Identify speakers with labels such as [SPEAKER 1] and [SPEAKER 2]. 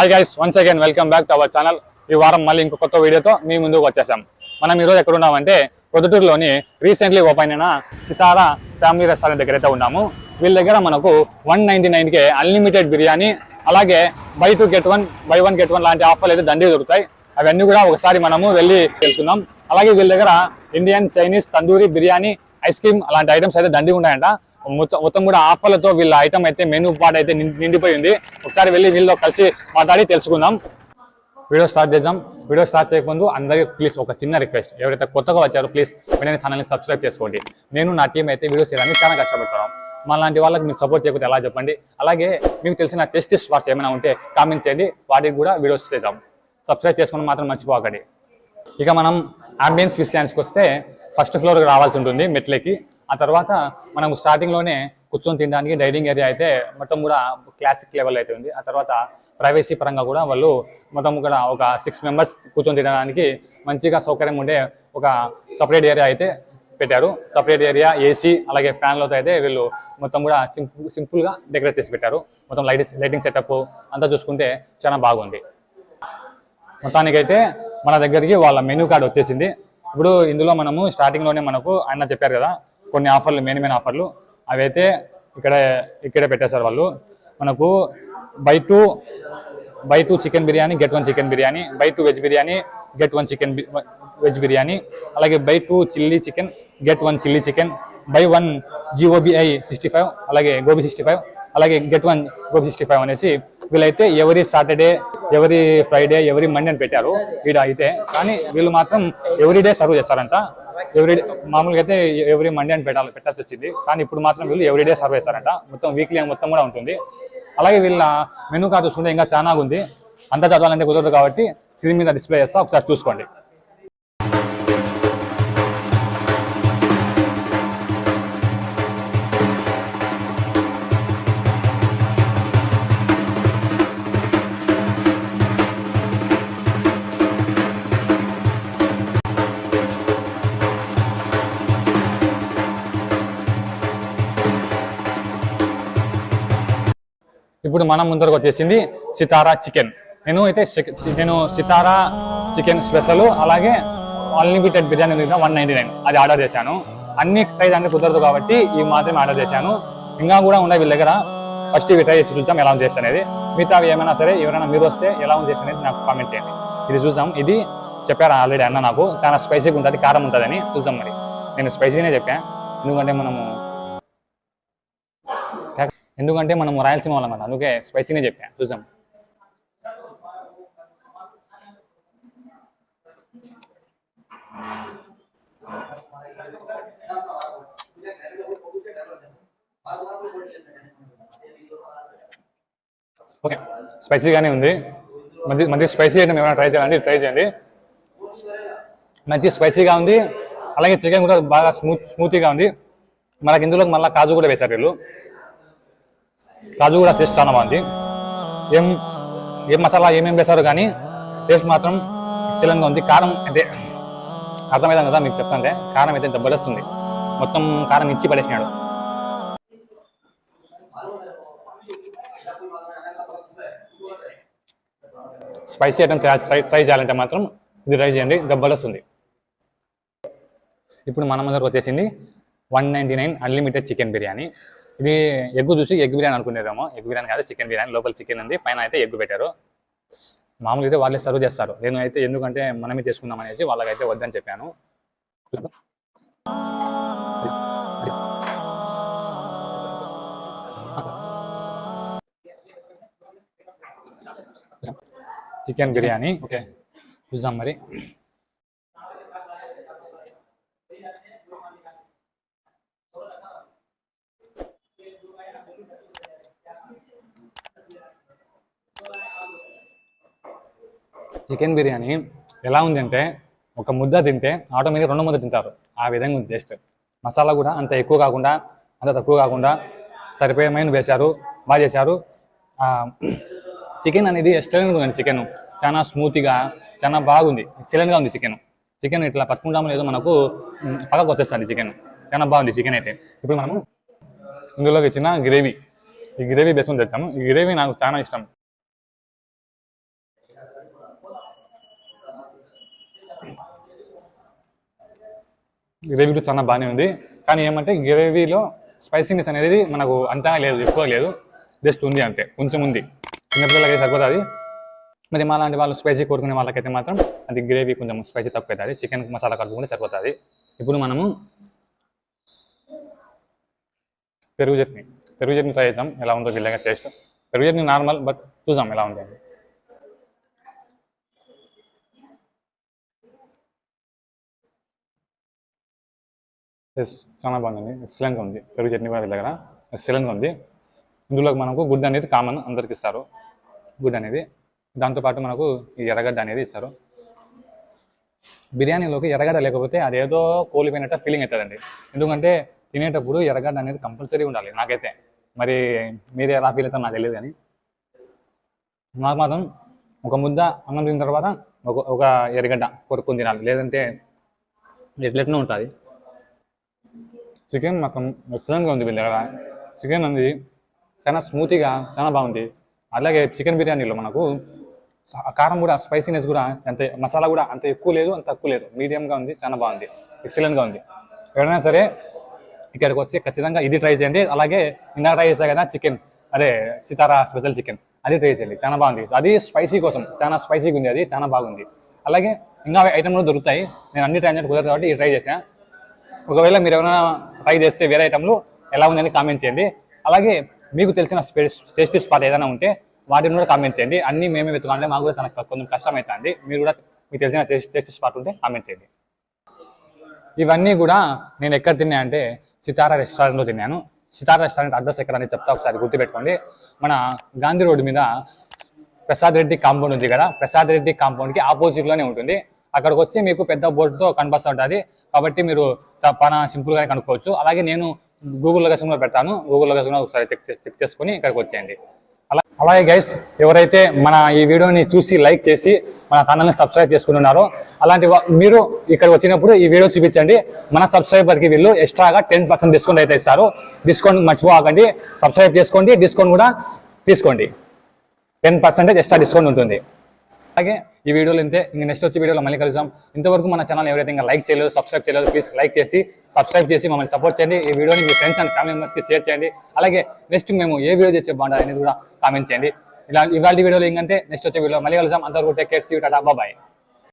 [SPEAKER 1] Hi guys, once again welcome back to our channel. ఈ వారం మళ్ళీ ఇంకో కొత్త వీడియోతో మీ ముందుకు వచ్చేసాం. మనం ఈరోజు ఎక్కడ ఉన్నామంటే పొద్దుటూరులోని రీసెంట్లీ ఓపెన్ అయిన సితారా ఫ్యామిలీ రెస్టారెంట్ దగ్గర అయితే ఉన్నాము. వీళ్ళ దగ్గర మనకు 199కే అన్లిమిటెడ్ బిర్యానీ, అలాగే బై 2 get 1 బై 1 get 1 లాంటి ఆఫర్లు అయితే దండిగా దొరుకుతాయి. అవన్నీ కూడా ఒకసారి మనము వెళ్ళి తెలుసుకుందాం. అలాగే వీళ్ళ దగ్గర Indian, Chinese, tandoori, biryani, ice cream అలాంటి ఐటమ్స్ అయితే దండిగా ఉన్నాయంట. మొత్తం కూడా ఆఫర్లతో వీళ్ళ ఐటమ్ అయితే మెనూ పార్ట్ అయితే నిండిపోయింది. ఒకసారి వెళ్ళి వీళ్ళతో కలిసి మాట్లాడి తెలుసుకుందాం. వీడియో స్టార్ట్ చేద్దాం. వీడియో స్టార్ట్ చేయకముందు అందరికీ ప్లీజ్ ఒక చిన్న రిక్వెస్ట్, ఎవరైతే కొత్తగా వచ్చారో ప్లీజ్ వెంటనే ఛానల్ని సబ్స్క్రైబ్ చేసుకోండి. నేను నా టీం అయితే వీడియోస్ చేయడానికి చాలా కష్టపడతాను. మా లాంటి వాళ్ళకి మీరు సపోర్ట్ చేయకపోతే ఎలా చెప్పండి. అలాగే మీకు తెలిసిన టేస్టీ స్పాట్స్ ఏమైనా ఉంటే కామెంట్ చేయండి, వాటికి కూడా వీడియోస్ చేద్దాం. సబ్స్క్రైబ్ చేసుకుని మాత్రం మర్చిపోకండి. ఇక మనం అంబియన్స్ విషయానికి వస్తే ఫస్ట్ ఫ్లోర్కి రావాల్సి ఉంటుంది మెట్లకి. ఆ తర్వాత మనం స్టార్టింగ్లోనే కూర్చొని తినడానికి డైనింగ్ ఏరియా అయితే మొత్తం కూడా క్లాసిక్ లెవెల్ అయితే ఉంది. ఆ తర్వాత ప్రైవసీ పరంగా కూడా వాళ్ళు మొత్తం కూడా ఒక 6 members కూర్చొని తినడానికి మంచిగా సౌకర్యం ఉండే ఒక సపరేట్ ఏరియా అయితే పెట్టారు. సపరేట్ ఏరియా, ఏసీ, అలాగే ఫ్యాన్లతో అయితే వీళ్ళు మొత్తం కూడా సింపుల్గా డెకరేట్ చేసి పెట్టారు. మొత్తం లైటింగ్ సెటప్ అంతా చూసుకుంటే చాలా బాగుంది. మొత్తానికైతే మన దగ్గరికి వాళ్ళ మెనూ కార్డ్ వచ్చేసింది. ఇప్పుడు ఇందులో మనము స్టార్టింగ్లోనే మనకు ఆయన చెప్పారు కదా కొన్ని ఆఫర్లు, మెయిన్ ఆఫర్లు, అవి అయితే ఇక్కడే పెట్టేశారు వాళ్ళు. మనకు buy two chicken biryani get 1 chicken biryani, buy 2 veg biryani get 1 chicken veg biryani, అలాగే buy 2 chilli chicken get 1 chilli chicken, buy 1 GOBI 65, అలాగే గోబీ 65, అలాగే గెట్ 1 గోబీ 65 అనేసి వీళ్ళైతే every Saturday, every Friday, every Monday అని పెట్టారు వీడ అయితే. కానీ వీళ్ళు మాత్రం ఎవ్రీడే సర్వ్ చేస్తారంట. మామూలుగా అయితే ఎవ్రీ మండే అని పెట్టాల్సి వచ్చింది, కానీ ఇప్పుడు మాత్రం వీళ్ళు ఎవ్రీడే సర్వ్ చేస్తారంట. మొత్తం వీక్లీ మొత్తం కూడా ఉంటుంది. అలాగే వీళ్ళ మెనూ కార్డు చూసుకుంటే ఇంకా చాలా ఉంది. అంతా చదవాలంటే కుదరదు కాబట్టి స్క్రీన్ మీద డిస్ప్లే చేస్తా, ఒకసారి చూసుకోండి. ఇప్పుడు మనం ముందరకు వచ్చేసింది సితారా చికెన్. నేను సితారా చికెన్ స్పెషల్, అలాగే అన్లిమిటెడ్ బిర్యానీ 199 అది ఆర్డర్ చేశాను. అన్ని ట్రై చేయడానికి కుదరదు కాబట్టి ఇవి మాత్రమే ఆర్డర్ చేశాను. ఇంకా కూడా ఉన్నాయి వీళ్ళ దగ్గర. ఫస్ట్ ఇవి ట్రై చేసి చూద్దాం ఎలా ఉంది టేస్ట్ అనేది. మిగతా ఏమైనా సరే ఎవరైనా మీరు వస్తే ఎలా ఉంది టేస్ట్ అనేది నాకు కామెంట్ చేయండి. ఇది చూద్దాం. ఇది చెప్పారు ఆల్రెడీ అన్న, నాకు చాలా స్పైసీగా ఉంటుంది, కారం ఉంటుంది అని. చూద్దాం. మరి నేను స్పైసీనే చెప్పాను, ఎందుకంటే మనము రాయలసీమ వాళ్ళం కదా, అందుకే స్పైసీనే చెప్పాను. చూసాం. ఓకే, స్పైసీగానే ఉంది. మంచి స్పైసీ ఐటమ్ ఏమైనా ట్రై చేయాలంటే ట్రై చేయండి. మంచి స్పైసీగా ఉంది. అలాగే చికెన్ కూడా బాగా స్మూతీగా ఉంది. మనకి ఇందులో మళ్ళీ కాజు కూడా వేశారు వీళ్ళు. కాజు కూడా టేస్ట్ చాలా బాగుంది. ఏం మసాలా ఏమేమి వేశారు కానీ టేస్ట్ మాత్రం ఎక్సలెంట్గా ఉంది. కారం అయితే అర్థమైంది కదా మీకు చెప్తాంటే, కారం అయితే జబర్దస్తుంది. మొత్తం కారం ఇచ్చి పడేసినాడు. స్పైసీ ఐటమ్ ట్రై చేయాలంటే మాత్రం ఇది ట్రై చేయండి, జబర్దస్తుంది. ఇప్పుడు మన దగ్గరకు వచ్చేసింది 199 అన్లిమిటెడ్ చికెన్ బిర్యానీ. ఇది ఎగ్గు చూసి ఎగ్ బిర్యానీ అనుకునేదేమో. ఎగ్ బిర్యానీ కాదు, చికెన్ బిర్యానీ. లోపల చికెన్ ఉంది, పైన అయితే ఎగ్ పెట్టారు. మామూలుగా అయితే వాళ్ళే సర్వ్ చేస్తారు. నేను అయితే ఎందుకంటే మనమే చేసుకుందాం అనేసి వాళ్ళకైతే వద్దని చెప్పాను. చికెన్ బిర్యానీ ఓకే, చూద్దాం మరి. చికెన్ బిర్యానీ ఎలా ఉంది అంటే, ఒక ముద్ద తింటే ఆటోమేటిక్ 2 ముద్ద తింటారు, ఆ విధంగా ఉంది టేస్ట్. మసాలా కూడా అంత ఎక్కువ కాకుండా అంత తక్కువ కాకుండా సరిపోయేమైనా వేశారు, బాగా చేశారు. చికెన్ అనేది ఎక్సలెంట్గా ఉంది. చికెన్ చాలా స్మూత్గా చాలా బాగుంది, ఎక్సలెంట్గా ఉంది చికెన్ ఇట్లా పట్టుకుంటామో లేదో మనకు పక్కకు వచ్చేస్తుంది. చికెన్ చాలా బాగుంది చికెన్ అయితే. ఇప్పుడు మనము ఇందులోకి ఇచ్చిన గ్రేవీ, ఈ గ్రేవీ వేసుకొని తెచ్చాము. ఈ గ్రేవీ నాకు చాలా ఇష్టం. గ్రేవీ కూడా చాలా బాగానే ఉంది. కానీ ఏమంటే గ్రేవీలో స్పైసీనెస్ అనేది మనకు అంతగా లేదు, ఎక్కువ లేదు, జస్ట్ ఉంది అంతే, కొంచెం ఉంది. చిన్నపిల్లలకి సరిపోతుంది. మరి మా లాంటి వాళ్ళు స్పైసీ కోరుకునే వాళ్ళకైతే మాత్రం అది గ్రేవీ కొంచెం స్పైసీ తక్కువ అవుతుంది. చికెన్ మసాలా కలుపుకుంటే సరిపోతుంది. ఇప్పుడు మనము పెరుగు చట్నీ ట్రై చేద్దాం, ఎలా ఉందో వీళ్ళగా టేస్ట్. పెరుగు చట్నీ నార్మల్, బట్ చూసాం ఎలా ఉంటుంది. చాలా బాగుంది, ఎక్సలెంట్గా ఉంది. పెరుగు చట్నీ కూడా వీళ్ళ దగ్గర ఎక్సలెంట్గా ఉంది. ఇందులో మనకు గుడ్డు అనేది కామన్, అందరికి ఇస్తారు గుడ్డు అనేది. దాంతోపాటు మనకు ఈ ఎర్రగడ్డ అనేది ఇస్తారు. బిర్యానీలోకి ఎర్రగడ్డ లేకపోతే అదేదో కోల్పోయినట్టు ఫీలింగ్ అవుతుందండి. ఎందుకంటే తినేటప్పుడు ఎర్రగడ్డ అనేది కంపల్సరీ ఉండాలి నాకైతే. మరి మీరే ఎలా ఫీల్ అవుతారో నాకు తెలియదు, కానీ నాకు మాత్రం ఒక ముద్ద అన్నం తిన్న తర్వాత ఒక ఎర్రగడ్డ కొరుక్కుని తినాలి, లేదంటే ఎట్లెట్నో ఉంటుంది. చికెన్ మాత్రం ఎక్సలెంట్గా ఉంది వీళ్ళ దగ్గర. చికెన్ ఉంది చాలా స్మూతీగా, చాలా బాగుంది. అలాగే చికెన్ బిర్యానీలో మనకు కారం కూడా, స్పైసీనెస్ కూడా అంతే, మసాలా కూడా అంత ఎక్కువ లేదు, అంత తక్కువ లేదు, మీడియంగా ఉంది, చాలా బాగుంది, ఎక్సలెంట్గా ఉంది. ఎవరైనా సరే ఇక్కడికి వచ్చి ఖచ్చితంగా ఇది ట్రై చేయండి. అలాగే ఇందాక ట్రై చేసా కదా చికెన్, అదే సితారా స్పెషల్ చికెన్, అది ట్రై చేయండి, చాలా బాగుంది. అది స్పైసీ కోసం చాలా స్పైసీగా ఉంది, అది చాలా బాగుంది. అలాగే ఇంకా ఐటమ్ కూడా దొరుకుతాయి. నేను అన్ని ట్రై చేయడం కుదరదు కాబట్టి ఇది ట్రై చేశాను. ఒకవేళ మీరు ఏమైనా ట్రై చేస్తే వేరే ఐటమ్లు ఎలా ఉందని కామెంట్ చేయండి. అలాగే మీకు తెలిసిన టేస్టీ స్పాట్ ఏదైనా ఉంటే వాటిని కూడా కామెంట్ చేయండి. అన్నీ మేమే వెతుకాలంటే మాకు కూడా కొంచెం కష్టం అవుతుంది. మీరు కూడా మీకు తెలిసిన టేస్టీ స్పాట్ ఉంటే కామెంట్ చేయండి. ఇవన్నీ కూడా నేను ఎక్కడ తిన్నా అంటే సితారా రెస్టారెంట్లో తిన్నాను. సితారా రెస్టారెంట్ అడ్రస్ ఎక్కడ అని చెప్తా, ఒకసారి గుర్తుపెట్టుకోండి. మన గాంధీ రోడ్డు మీద ప్రసాద్ రెడ్డి కాంపౌండ్ ఉంది కదా, ప్రసాద్ రెడ్డి కాంపౌండ్కి ఆపోజిట్లోనే ఉంటుంది. అక్కడికి వచ్చి మీకు పెద్ద బోర్డుతో కనిపిస్తూ ఉంటుంది. కాబట్టి మీరు చాలా సింపుల్గానే కనుక్కోవచ్చు. అలాగే నేను గూగుల్ లొకేషన్లో పెడతాను, గూగుల్ లొకేషన్లో ఒకసారి చెక్ చేసుకుని ఇక్కడికి వచ్చేయండి. అలాగే గైస్, ఎవరైతే మన ఈ వీడియోని చూసి లైక్ చేసి మన ఛానల్ని సబ్స్క్రైబ్ చేసుకుంటున్నారో అలాంటి మీరు ఇక్కడికి వచ్చినప్పుడు ఈ వీడియో చూపించండి. మన సబ్స్క్రైబర్కి వీళ్ళు ఎక్స్ట్రాగా 10% డిస్కౌంట్ అయితే ఇస్తారు. డిస్కౌంట్ మర్చిపోకండి, సబ్స్క్రైబ్ చేసుకోండి, డిస్కౌంట్ కూడా తీసుకోండి. 10% ఎక్స్ట్రా డిస్కౌంట్ ఉంటుంది. అలాగే ఈ వీడియోలో ఇంతే, ఇంక నెక్స్ట్ వచ్చే వీడియోలో మళ్ళీ కలుద్దాం. ఇంతవరకు మన ఛానల్ ఎవరైతే ఇంకా లైక్ చేయలేదు, సబ్స్క్రైబ్ చేయలేదు, ప్లీజ్ లైక్ చేసి సబ్స్క్రైబ్ చేసి మమ్మల్ని సపోర్ట్ చేయండి. ఈ వీడియోని మీ ఫ్రెండ్స్ అండ్ ఫ్యామిలీ మెంబర్స్కి షేర్ చేయండి. అలాగే నెక్స్ట్ మేము ఏ వీడియో చేసే బాగుంటుంది అనేది కూడా కామెంట్ చేయండి. ఇవాళ వీడియోలో ఇంకంతే, నెక్స్ట్ వచ్చే వీడియో మళ్ళీ కలుద్దాం. అంతవరకు take care, see you, tata, bye.